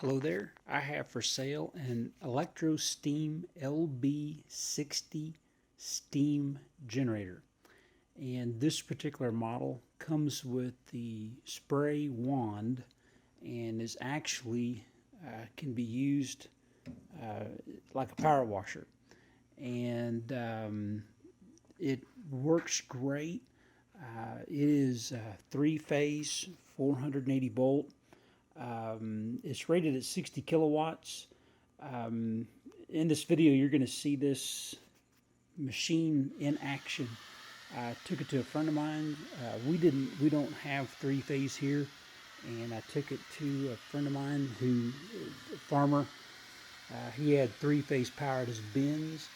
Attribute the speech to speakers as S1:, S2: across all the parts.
S1: Hello there. I have for sale an Electra Steam LB-60 steam generator. And this particular model comes with the spray wand and is actually can be used like a power washer. And it works great. It is three-phase, 480 volt. It's rated at 60 kilowatts. In this video, you're going to see this machine in action. I took it to a friend of mine. We don't have three-phase here, and I took it to a friend of mine who, a farmer. He had three-phase power at his bins,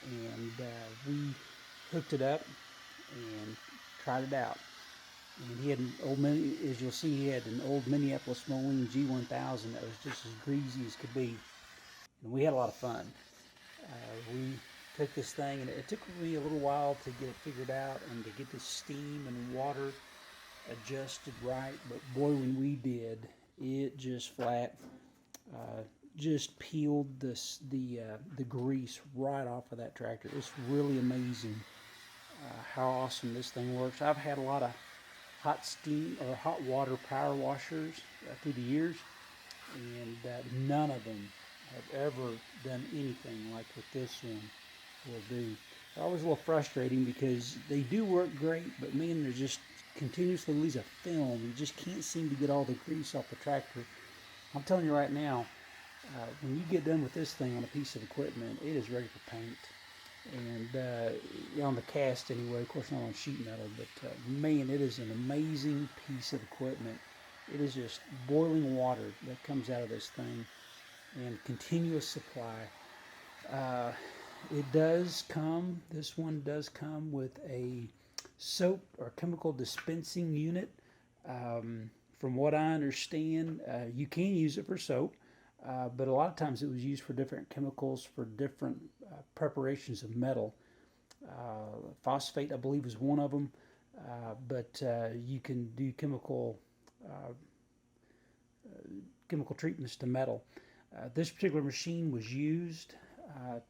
S1: and we hooked it up and tried it out. And he had an old, as you'll see, he had an old Minneapolis Moline G1000 that was just as greasy as could be. And we had a lot of fun. We took this thing, and it took me a little while to get it figured out and to get the steam and water adjusted right. But boy, when we did, it just flat just peeled the grease right off of that tractor. It's really amazing how awesome this thing works. I've had a lot of hot steam or hot water power washers through the years, and none of them have ever done anything like what this one will do. It's always a little frustrating because they do work great, but man, they're just continuously leaves a film. You just can't seem to get all the grease off the tractor. I'm telling you right now, when you get done with this thing on a piece of equipment, it is ready for paint. And on the cast anyway, of course not on sheet metal, but man, it is an amazing piece of equipment. It is just boiling water that comes out of this thing and continuous supply. This one does come with a soap or chemical dispensing unit. From what I understand, you can use it for soap. But a lot of times it was used for different chemicals for different preparations of metal. Phosphate, I believe, is one of them. But you can do chemical treatments to metal. This particular machine was used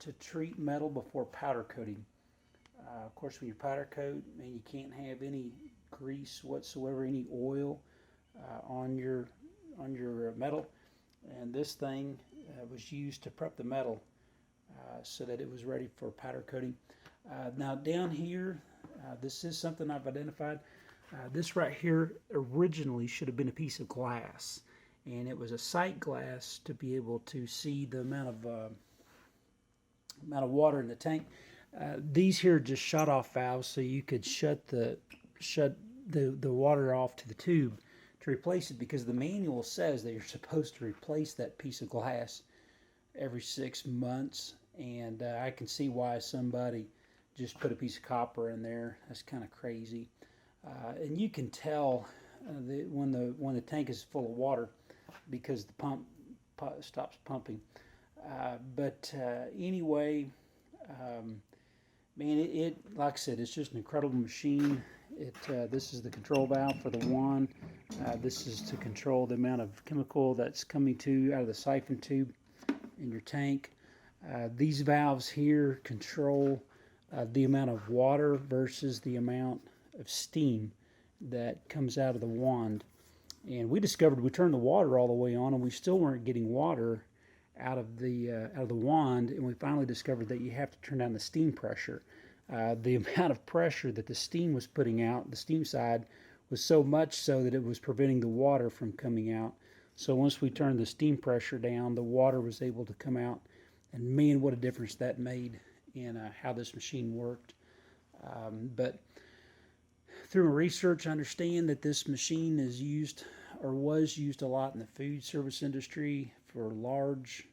S1: to treat metal before powder coating. Of course, when you powder coat, man, you can't have any grease whatsoever, any oil on your metal. And this thing was used to prep the metal so that it was ready for powder coating. Now down here, this is something I've identified. This right here originally should have been a piece of glass, and it was a sight glass to be able to see the amount of water in the tank. These here are just shut-off valves, so you could shut the water off to the tube to replace it, because the manual says that you're supposed to replace that piece of glass every 6 months, and I can see why somebody just put a piece of copper in there. That's kind of crazy. And you can tell when the tank is full of water because the pump stops pumping. Anyway, man, it like I said, it's just an incredible machine. This is the control valve for the wand. This is to control the amount of chemical that's coming out of the siphon tube in your tank. These valves here control the amount of water versus the amount of steam that comes out of the wand. And we discovered we turned the water all the way on, and we still weren't getting water out of the wand. And we finally discovered that you have to turn down the steam pressure. The amount of pressure that the steam was putting out, the steam side, was so much so that it was preventing the water from coming out. So once we turned the steam pressure down, the water was able to come out. And man, what a difference that made in how this machine worked. But through my research, I understand that this machine is used, or was used a lot in the food service industry for large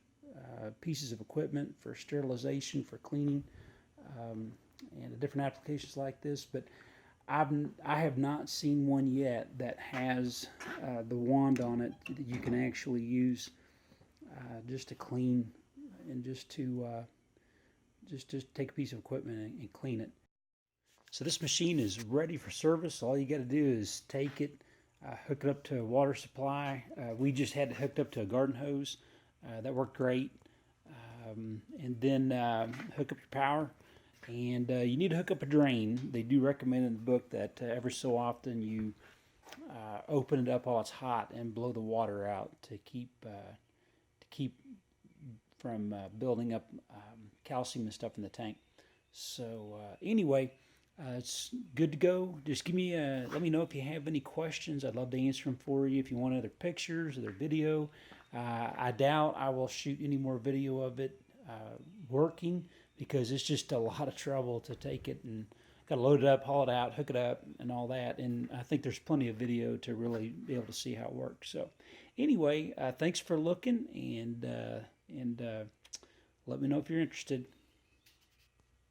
S1: pieces of equipment, for sterilization, for cleaning, and different applications like this. But I have not seen one yet that has the wand on it that you can actually use just to clean and just take a piece of equipment and clean it. So this machine is ready for service. All you got to do is take it hook it up to a water supply. We just had it hooked up to a garden hose. That worked great. And then hook up your power. And you need to hook up a drain. They do recommend in the book that every so often you open it up while it's hot and blow the water out to keep from building up calcium and stuff in the tank. So anyway, it's good to go. Just let me know if you have any questions. I'd love to answer them for you. If you want other pictures, other video, I doubt I will shoot any more video of it working, because it's just a lot of trouble to take it and got to load it up, haul it out, hook it up, and all that. And I think there's plenty of video to really be able to see how it works. So anyway, thanks for looking, and let me know if you're interested.